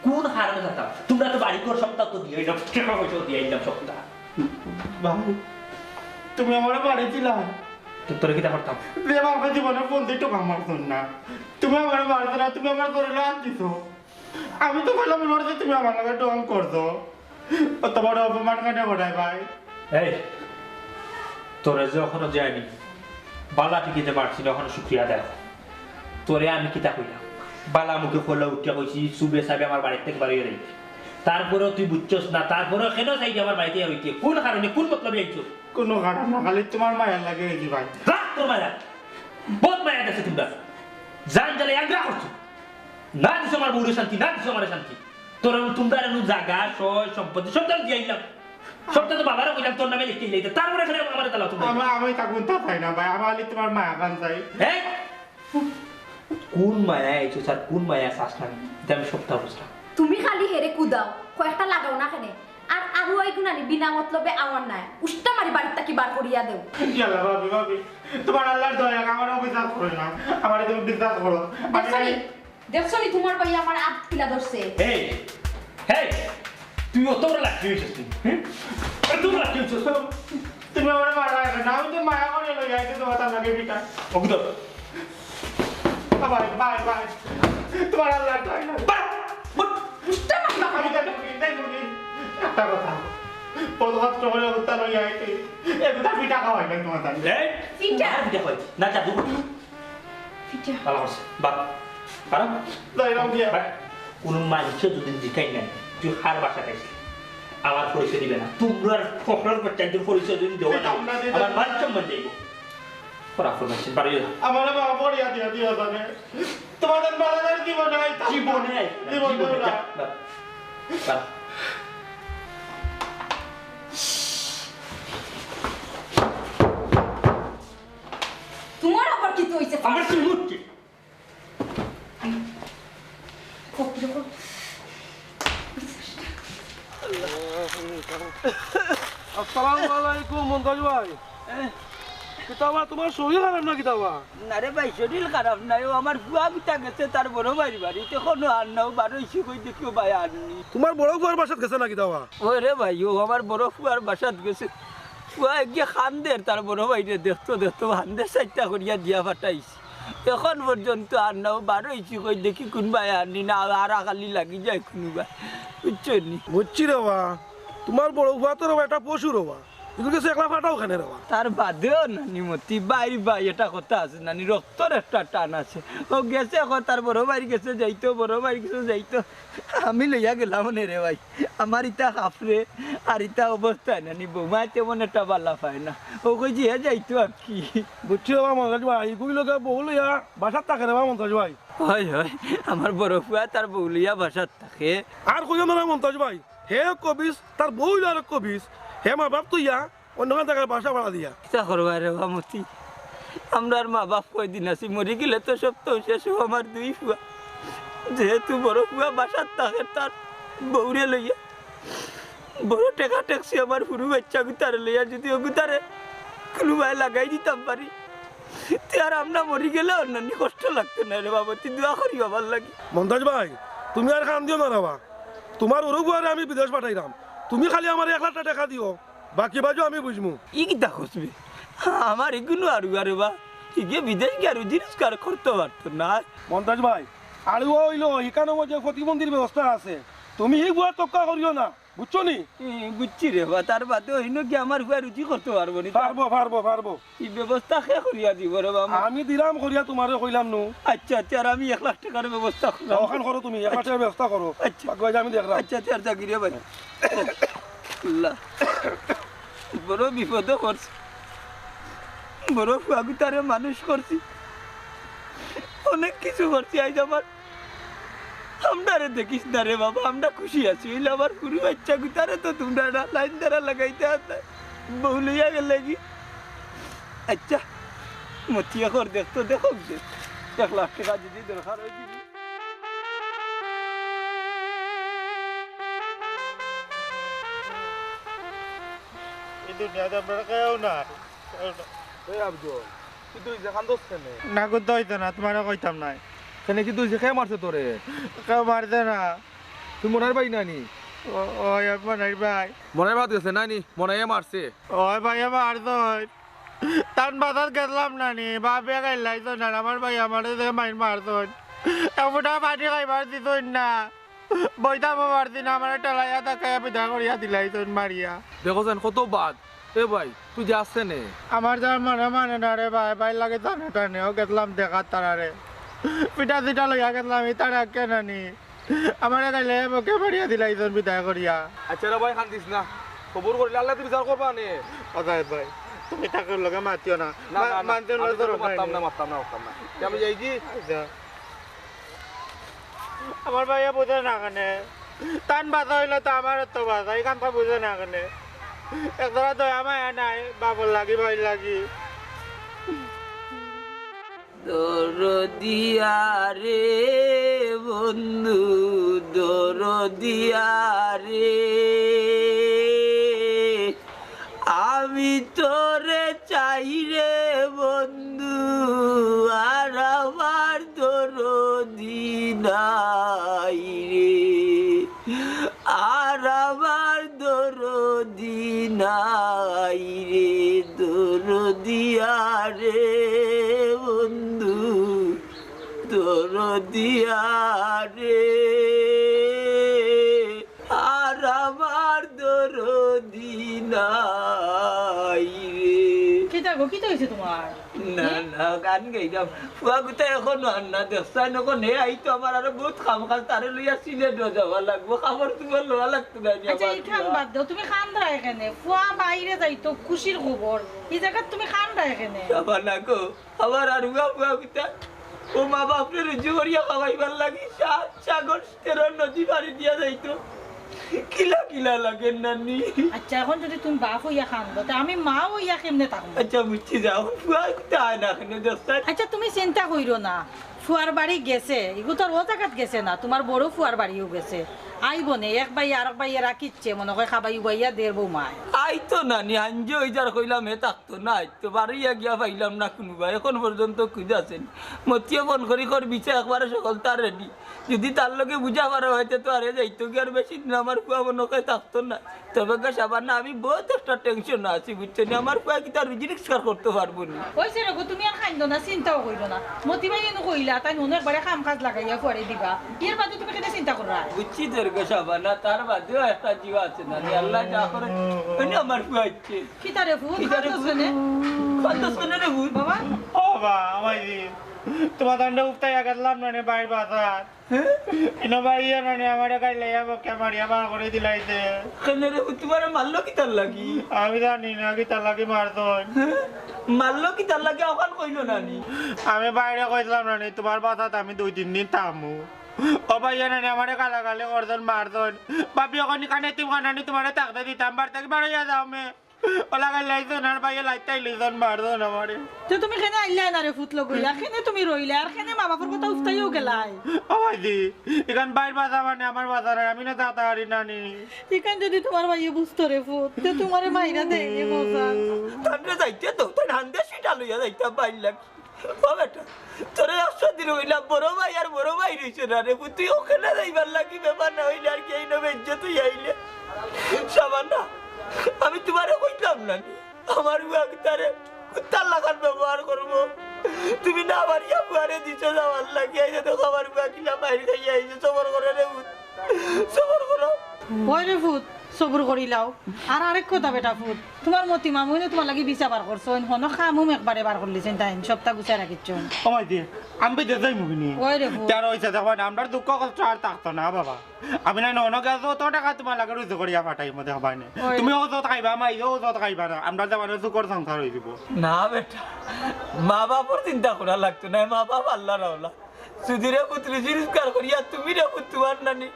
কোন হারমে সাতা তোমরা তো বাড়ি করে সপ্তাহ তো দিয়ে আইলাম টাকা পয়সা দিয়ে আইলাম সপ্তাহ ভাই তুমি আমার বাড়িছিলা তোর কিটা করতাম যে আমার জীবনে ফোন দিয়ে টোকা মারছো না তুমি আমার বাড়িতে না তুমি আমার করে লাগ দিছো আমি তো বললাম মনে হচ্ছে তুমি আমার লগে ঢং করছো অত বড় অপমান কেন করাই ভাই এই তোরে যখন যায়নি বালা টিকিতে পারছি তখন শুক্রিয়া দেয় তোরে আমি কিতা কইলাম বালা মুখে খোলা উঠিয়া কইছি সুবে সাবে আমার বাড়ির থেকে বাড়িয়ে রই তারপরেও তুই বুঝছস না তারপরেও কেন চাইছি আমার বাড়িতে রইতে কোন কারণে কোন মতলবে আইছো কোনো কারণ না খালি তোমার মায়ের লাগে এই ভাই রাখ তোর মায়া বহুত মায়া দেখছে তোমরা জান জালে আগ্রা করছো না দিছো আমার বউরে শান্তি না দিছো আমার শান্তি তোর তোমরা জাগা সয় সম্পত্তি সব দাম দিয়ে আইলাম সবটা তো বাবারা কইলাম তোর নামে লিখতে যাইতে তারপরে এখানে আমার দালাও তোমরা আমি থাকুন তা চাই না ভাই আমার খালি তোমার মায়া গান চাই হ্যাঁ কোন মায়া আইছো স্যার কোন মায়া শ্বাস না এটা আমি সপ্তাহ বুঝলাম তুমি খালি হেরে কুদাও কয়েকটা লাগাও না কেনে আর আরো ওই গুনানি বিনা মতলবে আওয়ার নাই উষ্টা মারি বাড়ির তাকি বার করিয়া দেও ইয়ালা ভাবি তোমার আল্লাহর দয়া আমার অবিশ্বাস করে না আমার তুমি বিশ্বাস করো দেখছনি তোমার ভাই আমার আট কিলা ধরছে হেই হেই তুই অত বড় লাঠি হইছিস তুই এত বড় লাঠি হইছিস তুমি আমার মারা না আমি তো মায়া করে লই যাইতে তোমার তার লাগে বিটা ওগুলো বাই বাই বাই তোমার আল্লাহর দয়া উষ্টা মারি আমি জানি একটা কথা পদঘাত হলে উত্তাল হয়ে যাইতে একটা পিঠা খাওয়াই না তোমার তার এই পিঠা? পিঠা কই না যা দুপুর পিঠা ভালো করছে বাপ পারো দয়া দিয়ে কোন মানুষে যদি জিকাই নাই তুই হার বাসা খাইছিস আমার পরিচয় দিবে না তোমরা ফখরার বাচ্চাদের পরিচয় যদি দেওয়া না আমার মান সম্মান দেব ওরা ফরমাচ্ছেন বাড়ি আমার বাবা পড়িয়া দিয়া দিয়া জানে তোমাদের বাজার জীবনে আইতা জীবনে জীবনে তোমার আবার কি হইছে আমার কি মুক্তি আসসালামু আলাইকুম মন্তাজ ভাই কিতাবা তোমার শরীর খারাপ না কিতাবা না রে ভাই শরীর খারাপ নাই ও আমার বুয়া বিটা গেছে তার বড় ভাইয়ের বাড়িতে কোনো আর নাও 12 ইস্যু কই দেখিও ভাই আননি তোমার বড় ফুয়ার বাসাত গেছে না কিতাবা ওই রে ভাই ও আমার বড় ফুয়ার বাসাত গেছে ফুয়া গিয়ে খান্দের তার বড় ভাইরে দেখতো দেখতো খান্দের চারটা করিয়া দিয়া ফাটাইছি এখন পর্যন্ত আর নাও 12 ইস্যু কই দেখি কোন ভাই আননি না আর আগালি লাগি যায় কোনো ভাই বুঝছো নি বুঝছি রে বা তোমার বড় ফুয়া তো একটা পশু রবা কিন্তু গেছে একলা ফাটাও খানে রবা তার বাদেও নানি মতি বাই বাই এটা কথা আছে নানি রক্তর একটা টান আছে ও গেছে এখন তার বড় বাড়ি গেছে যাইতো বড় বাড়ি গেছে যাইতো আমি লইয়া গেলাম রে ভাই আমার ইটা কাপড়ে আর ইটা অবস্থায় নানি বৌমা তেমন একটা বালা পায় না ও কই যে যাইতো আর কি বুঝছি রে বা মন্তাজ ভাই এগুলি লোকে বহু লইয়া বাসাত থাকে রে বা মন্তাজ ভাই হয় হয় আমার বড় ফুয়া তার বৌলিয়া বাসার থাকে আর কইও না মন্তাজ ভাই হে কবিস তার বউ আর কবিস হে মা বাপ তো ইয়া অন্যখান থেকে বাসা ভাড়া দিয়া কিতা করবা রে মতি আমরা আর মা বাপ কয়দিন আছি মরি গেলে তো সব তো শেষ আমার দুই ফুয়া যেহেতু বড় ফুয়া বাসার থাকে তার বউরে লইয়া বড় টেকা ট্যাক্সি আমার পুরু বাচ্চা গুতারে লইয়া যদি ও গুতারে কোনো ভাই লাগাই দিতাম পারি তে আর আমরা মরি গেলে অন্যান্য কষ্ট লাগতো না রে বাবা তুই দোয়া করি আমার লাগে মন্তাজ ভাই তুমি আর খান দিও না রাবা তোমার ওরগুয়ারে আমি বিদেশ পাঠাইলাম তুমি খালি আমার 1 লাখ টাকা দিও বাকি বাজু আমি বুঝমু ই কিতা খুঁজবে আমার এগুলো আরু বা ইগে বিদেশ গিয়ে আরু জিনিস কার করতে পারতো না মন্তাজ ভাই আর হইলো এখানে যে প্রতিবন্ধীর ব্যবস্থা আছে তুমি এই বুয়া তক্কা করিও না বুঝছো নি বুঝছি রে বা তার বাদে হইন কি আমার হুয়া রুচি করতে পারবো নি পারবো পারবো পারবো এই ব্যবস্থা খে করিয়া দিব রে বাবা আমি দিলাম করিয়া তোমারে কইলাম নু আচ্ছা আচ্ছা আর আমি 1 লাখ টাকার ব্যবস্থা করলাম ওখান করো তুমি 1 লাখ টাকার ব্যবস্থা করো আচ্ছা। বাকি বাজু আমি দেখলাম আচ্ছা আচ্ছা থাকি রে ভাই আল্লাহ বড় বিপদে করছি বড় ফুয়াগু তারে মানুষ করছি অনেক কিছু করছি আজ আমার আমরা রে দেখিস না রে বাবা আমরা খুশি আছি হইলে আমার পুরো বাচ্চা গুতারে তো তোমরা লাইন দ্বারা লাগাইতে হাতে বউ লইয়া গেলে কি আচ্ছা মতিয়া কর দেখতো দেখো 1 লাখ টাকা যদি দরকার হয় দিবি এই দুনিয়াতে আপনারা কেউ না এই আব্দুল তুই তুই যেখান দোস কেনে না করতে হইতো না তোমার কইতাম নাই কেনে কি তুই যে খেয়ে মারছে তোরে কেউ মারতে না তুই মনের ভাই নানি ওই মনের ভাই মনের ভাত গেছে নানি মনে মারছে ওই ভাই আমার তো তান বাজার গেলাম নানি বাপে গাইলাইতো না আমার ভাই আমার মাইন মারতো এমনটা পানি খাইবার দিত না বইতাম মারতি না আমার টেলাইয়া তাকাইয়া পিঠা করিয়া দিলাইতো মারিয়া দেখো যেন কত বাদ এ ভাই তুই যে আসছে নে আমার যার মানে না রে ভাই ভাই লাগে টানে টানে ও গেলাম দেখার তারারে পিঠা চিঠা লইয়া গেলাম এই তারা কেনানি আমার গাইলে বকে মারিয়া দিলাইতো পিঠা করিয়া আচ্ছা রে ভাই খান দিস না খবর করলে আল্লাহ তুই বিচার করবা নে অজায় ভাই তুমি ঠাকুর লগে মাতিও না মানতে মারতাম না আমি যাই কি আমার ভাইয়া বোঝে না কানে টান বাধা হইলে তো আমার তো বাধা এই কামটা বুঝে না কানে একদরা দয়া মায়া নাই বাবর লাগি ভাই লাগি দরদিয়া রে বন্ধু দরদিয়া রে আমি তোরে চাই রে বন্ধু আর আমার দরদি নাই রে আর আমার দরদি নাই রে দরদিয়া রে বন্ধু দরদিয়া রে আর আমার দরদি নাই রে কিতা গো কিতা হইছে তোমার না না গান গাইলাম ফুয়া গুতা এখন না দেখছেন এখন হে আইতো আমার আরো বহুত কাম কাজ তারে লইয়া সিলেট যাওয়া লাগবো খাবার তোমার লওয়া লাগতো না আচ্ছা এই খান বাদ দাও তুমি খান্দরা এখানে ফুয়া বাইরে যাইতো খুশির খবর এই জায়গা তুমি খান্দরা এখানে আবার না গো আবার আর ফুয়া গুতা ও মা বাপরে রুজু করিয়া খাওয়াইবার লাগি সাগর তেরো নদী পাড়ি দিয়া যাইতো কিলা কিলা লাগে নানি আচ্ছা এখন যদি তুমি বাপ হইয়া খান্দো তা আমি মা হইয়া কেমনে থাকবো আচ্ছা বুঝছি যাও ফুয়া গুতা আয় না কেন দেখছেন আচ্ছা তুমি চিন্তা কইরো না ফুয়ার বাড়ি গেছে এগু তো ও জায়গাত গেছে না তোমার বড় ফুয়ার বাড়িও গেছে আইব নে এক ভাই আর এক ভাই রাখিচ্ছে মনে হয় খাবাই উবাইয়া দের বউ মায় আইতো নানি আঞ্জে ওই যার কইলাম হে থাকতো না আইতো বাড়িয়া গিয়া পাইলাম না কোনোবা এখন পর্যন্ত খুঁজাছেন মতিও ফোন করি কর বিছে একবারে সকল তার রেডি যদি তার লগে বুঝা পারা হইতে তো আরে যাইতো কি আর বেশি দিন আমার ফুয়া মনে হয় থাকতো না তবে সাবার না আমি বহুত একটা টেনশন আছি বুঝছেন আমার ফুয়া কি তার রিজিস্টার করতে পারবো না ওইছে রকম তুমি আর খাইন্দো না চিন্তাও কইরো না মতি ভাই এনে কইলা তাই নুন একবারে কাম কাজ লাগাইয়া ফুয়ারে দিবা এর বাদে তুমি কেন চিন্তা কররা বুঝছি তোর সাবার না তার বাদেও একটা জীব আছে না আল্লাহ যা করে ওই আমার ফুয়া হচ্ছে কি তারে ফুল খাইছো নে কত শোনে রে ভূত বাবা ও বা আমাইজি তোমার দণ্ডে উঠতাই গেলাম না বাইর বাজার ইনো ভাইয়া না আমার গাই লাইয়া বকে মারিয়া বার করে দিলাইছে কেন রে ভূত তোমার মারলো কি তার লাগি আমি জানি না কি তার লাগে মারতন মারলো কি তার লাগে ওখান কইলো নানি আমি বাইরে কইলাম না তোমার বাসাত আমি 2-3 দিন থামু ও ভাইয়া না আমারে গালাগালি করতন মারতন বাপি ওখানে কানে তুমি কানানি তোমার থাকতে দিতাম বার থেকে বাড়াইয়া যাও মে ওলা গাই লাইছো না ভাইয়া লাইতাই লিজন মারতন আমারে তো তুমি কেন আইলা না রে ফুট লগইলা কেন তুমি রইলা আর কেন মা বাবার কথা উফতাইও গেলাই ও ভাইজি এখান বাইর বাসা মানে আমার বাজার আমি না যাতা পারি নানি এখান যদি তোমার ভাইয়ে বুঝতো রে ফুট তো তোমারে মাইরা দেয়নি মজা তান্ডে যাইতে তো তাই হান্দে সিটা লইয়া যাইতে পাইলাম ও বেটা তোরে 100 দিন হইলাম বড় ভাই আর বড় ভাই রইছে না রে তুই ওখানে যাইবার লাগি ব্যাপার না হইলে আর কি এই নবে ইজ্জত তুই আইলে সাবান না আমি তোমারে কইতাম না আমার বাগতারে কুত্তার লাগার ব্যবহার করবো তুমি না বাড়িয়া বুয়ারে দিছো যাওয়ার লাগি আইছে তো খাবার বাকিলা বাইরে খাইয়া আইছে সবর করে রে সবর করো ওই রে ফুট সবুর করিলাও আর আরেক কথা বেটা ফুট তোমার মতি মামুনে তোমার লাগি বিচা বার করছো হন খামুম একবারে বার করলিছেন তাই সপ্তাহ গুছাই রাখিচ্ছেন ও ভাইজি আমি বেঁচে যাই মুভিনি ওই রে ফুট তার হইছে দেখো না আমরা দুঃখ কষ্ট আর থাকতো না বাবা আমি না নন গেছো তো টাকা তোমার লাগে রুজু করিয়া পাঠাই মধ্যে হবাই না তুমি ও যত খাইবা মাই ও যত খাইবা না আমরা যাবার সুকর সংসার হয়ে যাব না বেটা মা বাপর চিন্তা করা লাগতো না মা বাপ আল্লাহ রাওলা সুধীরে পুত্র জিনিসকার করিয়া তুমি রে তোমার নানি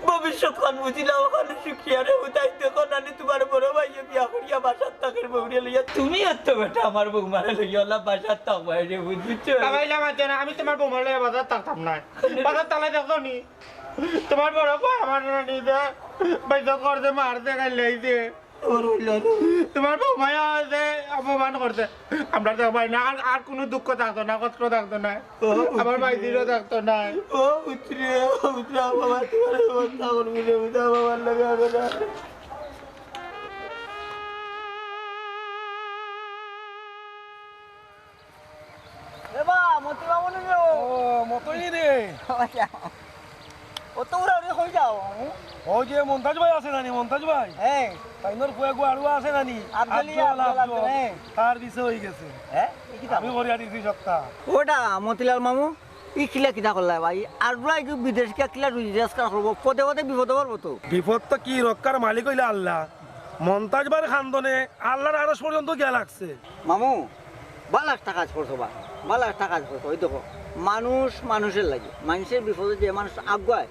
ভবিষ্যৎ খান বুঝিলা ওখানে সুখিয়া রে উঠাই দেখো নানি তোমার বড় ভাইয়ে বিয়া করিয়া বাসার তাকের বউরে লইয়া তুমি এত বেটা আমার বৌমারে লইয়া বাসার তাক বাইরে বুঝছো কামাইলা মাঝে না আমি তোমার বোমার লাগে বাজার থাকতাম না বাজার তালে দেখো নি তোমার বড় ভাই আমার নানি দে বাইজা করতে মারতে গাইলাইছে তোমার বৌমায়া যে অপমান করছে আমরা তো ভাই না আর কোনো দুঃখ থাকতো না কষ্ট থাকতো না আমার ভাইজিরও থাকতো না ও উত্রে বাবা তোমার অবস্থা করবি রে বাবার লাগে হবে না এবা মতি বাবু নে ও মতই রে ও তো ওরা কই যাও ও যে মন্তাজ ভাই আছে নানি মন্তাজ ভাই হ্যাঁ তাইনোর ফুয়া গো আড়ুয়া আছে নানি আব্দুল হ্যাঁ তার বিষয় হয়ে গেছে হ্যাঁ আমি করিয়া দিছি সপ্তাহ ওটা মতিলাল মামু ই কিলা কিটা করলা ভাই আর রাই বিদেশ কে কিলা রেজিস্টার করব পদে পদে বিপদ পারবো তো বিপদ তো কি রক্ষার মালিক হইলে আল্লাহ মন্তাজ ভাইয়ের খান্দনে আল্লাহর আরশ পর্যন্ত গিয়া লাগছে মামু ভালো একটা কাজ করছো বা ভালো একটা কাজ করছো ওই দেখো মানুষ মানুষের লাগে মানুষের বিপদে যে মানুষ আগুয়ায়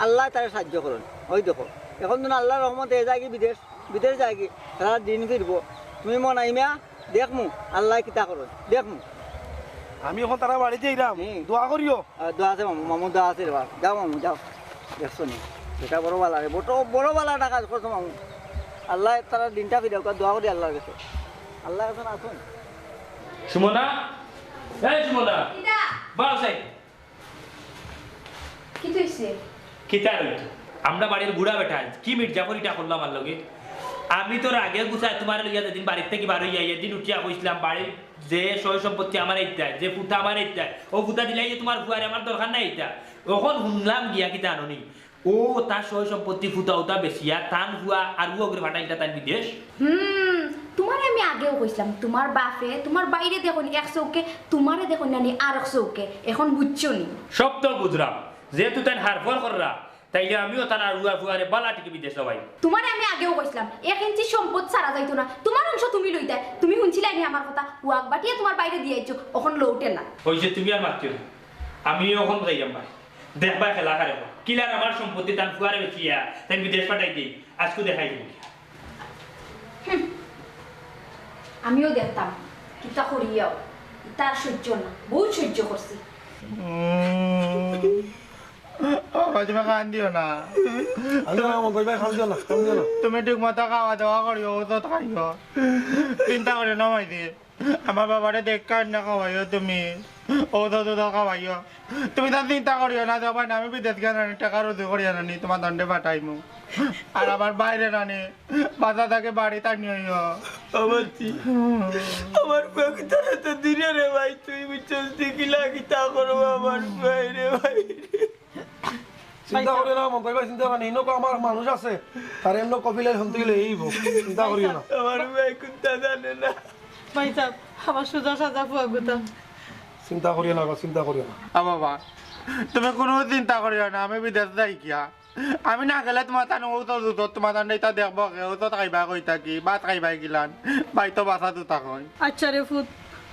আল্লাহ তারা সাহায্য করেন ওই দেখো এখন তো আল্লাহর রহমতে যায় কি বিদেশ যায় কি তারা দিন ফিরবো তুমি মন আইমিয়া দেখমু আল্লাহ কিতা করেন দেখমু আমি এখন তারা বাড়িতে যাইলাম হুম। দোয়া করিও দোয়া আছে মামু মামু দোয়া আছে রে বাবা যাও মামু যাও দেখছো নি এটা বড় বালা রে বড় বালা একটা কাজ করছো মামু আল্লাহ তারা দিনটা ফিরে দোয়া করি আল্লাহর কাছে আল্লাহ এখন আসুন সুমনা এই সুমনা কিটা বাসাই কি তুইছে কিতা রইত আমরা বাড়ির বুড়া বেটা কি মির্জাফরিটা করলাম আমার লগে আমি তোর আগে গুছাই তোমার লইয়া যেদিন বাড়ির থেকে বার হইয়া এদিন উঠিয়া কইছিলাম বাড়ির যে সয় সম্পত্তি আমার এইটা যে পুতা আমার এইটা ও পুতা দিলাই তোমার ফুয়ারে আমার দরকার নাই এইটা এখন শুনলাম গিয়া কিতা আননি ও তার সয় সম্পত্তি ফুতা উতা বেশিয়া টান ফুয়া আর ও করে ফাটাইটা তার বিদেশ তোমার আমি আগেও কইছিলাম তোমার বাপে তোমার বাইরে দেখুন এক চৌকে তোমারে দেখুন নানি আর এক চৌকে এখন বুঝছো নি সব তো বুঝলাম যেহেতু তাই হারফল কররা তাইলে আমিও তার আরুয়া ফুয়ারে বালা টিকে বিদেশ লবাই তোমারে আমি আগেও কইছিলাম 1 ইঞ্চি সম্পদ ছাড়া যাইতো না তোমার অংশ তুমি লইতা তুমি শুনছিলাই নি আমার কথা হুয়াক বাটিয়ে তোমার বাইরে দিয়েছো এখন লউটে না হইছে তুমি আর মারছো না আমি এখন যাইয়াম ভাই দেখবা খেলা খারে কিলার আমার সম্পত্তি তার ফুয়ারে বেচিয়া তাই বিদেশ পাঠাই দিই আজকে দেখাই দিই আমিও দেখতাম কিতা করিয়াও তার সহ্য না বহুত সহ্য করছি তুমি খান দিও না তুমি ঠিক মতো খাওয়া দাওয়া করিও ওষুধ খাইও চিন্তা করে নমাইছি আমার বাবারে দেখ না খাওয়াইও তুমি ঔষধ খাওয়াইও তুমি তার চিন্তা করিও না যাবাই না আমি বিদেশ গেলে টাকা রুজু করিয়া নানি তোমার দণ্ডে পাঠাইমু আর আমার বাইরে নানি বাজা থাকে বাড়ি টানিও আমার পেকিতারে তো দিনে রে ভাই তুই বুঝছিস দেখিলা কিতা করবো আমার বাইরে ভাই চিন্তা করি না মন ভাই চিন্তা করি ইনো আমার মানুষ আছে তার এমন কপিলে শুনতে গেলে এইব চিন্তা করিও না আমার ভাই কুত্তা জানে না ভাই সাহেব আমার সোজা সাজা ফুয়া গুতা চিন্তা করিও না চিন্তা করিও না বাবা তুমি কোনো চিন্তা করিও না আমি বিদেশ যাই কিয়া আমি না গেলে তোমার তান ঔষধ তোমার তান এটা দেখবো ঔষধ খাইবা কই থাকি ভাত খাইবা গিলান ভাই তো বাসা দুটা কই আচ্ছা রে ফুট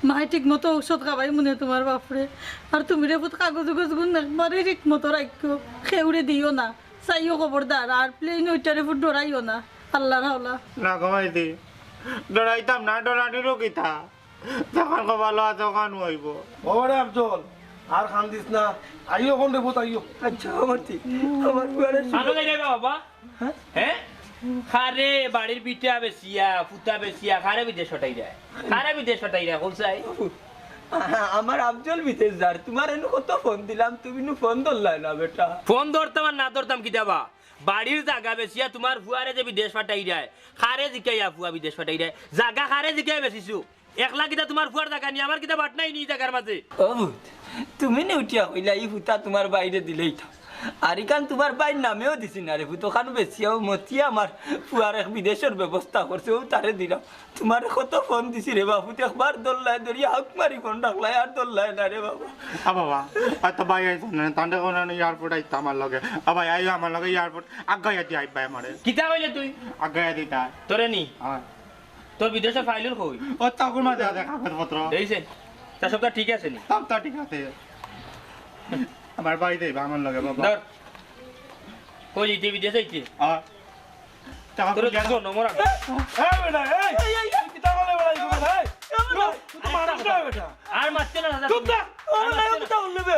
মাই ঠিক মতো ঔষধ খাবাই মনে তোমার বাপরে আর তুমি রে ফুট কাগজ গুন একবারে ঠিক মতো রাখো খেউরে দিও না চাইও খবরদার আর প্লেন ওইটারে ফুট ডরাইও না আল্লাহর হাওলা না ঘুমাই দি ডরাইতাম না ডরানিরও কিতা যখন কবালো তখন হইব ওরে আফজল আর খান দিস না আইও কোন রে ভূত আইও আচ্ছা আমার ঠিক আমার ফুয়ারে আলো যাই যাইবা বাবা হ্যাঁ খারে বাড়ির পিঠা বেচিয়া ফুটা বেচিয়া খারে বিদেশ হটাই যায় খারে বিদেশ হটাই যায় কোনসাই আমার আফজল বিদেশ যার তোমার এনু কত ফোন দিলাম তুমি নু ফোন ধরলাই না বেটা ফোন ধরতাম আর না ধরতাম কি দেবা বাড়ির জায়গা বেচিয়া তোমার ফুয়ারে যে বিদেশ পাঠাই যায় খারে জিকাইয়া ফুয়া বিদেশ পাঠাই যায় জায়গা খারে জিকাই বেচিছো একলা কিতা তোমার ফুয়ার জায়গা নি আমার কিতা বাট নাই নি জায়গার মাঝে ও ভূত তুমি নে উঠিয়া কইলা এই ফুটা তোমার বাইরে দিলেই তো আর ইখান তোমার বাইর নামেও দিছি না রে ভূত ওখান বেশিয়াও মতিয়া আমার ফুয়ার এক বিদেশের ব্যবস্থা করছে ও তারে দিলাম তোমার কত ফোন দিছি রে বাবু একবার দোল্লায় ধরিয়া হাক মারি ফোন ডাকলাই আর দোল্লায় না রে বাবা বাবা আর তো ভাই আইস না তান্ডে কোন এয়ারপোর্ট আইতা আমার লগে ভাই আইও আমার লগে এয়ারপোর্ট আগাইয়া দি আইবা আমারে কিতা কইলে তুই আগাইয়া দিতা তোরে নি হ্যাঁ তোর বিদেশের ফাইলুল কই ও তাকুর মাঝে আছে কাগজপত্র দেইছে তা সব ঠিক আছে নি সব তো ঠিক আছে আমার ভাই দেবা আমার লগে বাবা ধর কই দিতে বিদেশ আইছে টাকা তোরে তুলিয়া দেখো নম্বর এই বেটা এই কিতা বলে বেটা ইগো বেটা এই তুই তো মানুষ না বেটা আর মারতে না দাদা চুপ থাক আমার নাম তো বলবে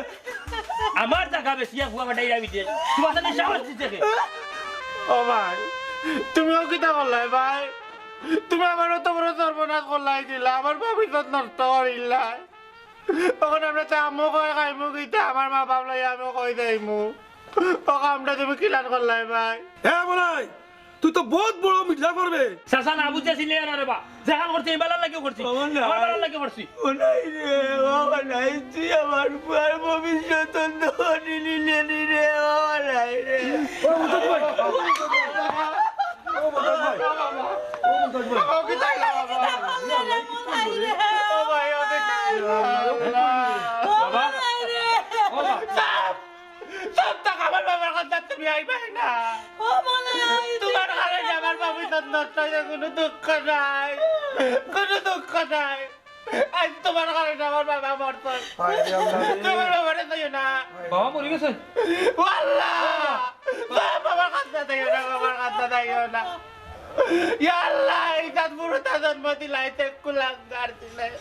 আমার জায়গা বেশি ফুয়া ফাটাই যাবি বিদেশ তোমার সাথে সাহস দিতে কে ও ভাই তুমিও কিতা করলাই ভাই তুমি আমার অত বড় সর্বনাশ করলাই দিলা আমার ভবিষ্যৎ নষ্ট করিলা তখন আমরা চামো কয় খাইমু কিতা আমার মা বাপ লাই আমি কই যাইমু ও কামটা তুমি কিলান করলাই ভাই হ্যাঁ বলাই তুই তো বহুত বড় মিথ্যা করবে সাসা না বুঝতে ছিলে না রে বা জাহান করতে এবালা লাগে করছি আমার বালা লাগে করছি ও নাই রে বাবা নাই তুই আমার ফুয়ার ভবিষ্যৎ নিলি নি রে বাবা নাই রে ও মুতজ ভাই ও মুতজ ভাই ও মুতজ ভাই ও কিতা বাবা ও ভাই ও কিতা বাবা ও বাবা সব টাকা আমার বাবার কথা তুমি আইবাই না তোমার কারণে আমার ভবিষ্যৎ নষ্ট হয়ে কোনো দুঃখ নাই কোনো দুঃখ নাই আজ তোমার কারণে আমার বাবা মরত তোমার বাবারে তাইও না বাবা মরে গেছে আল্লাহ বাবার কথা তাইও না বাবার কথা তাইও না ইয়া আল্লাহ এই জাত পুরো তা জন্ম দিলাই তে কুলাঙ্গার দিলাই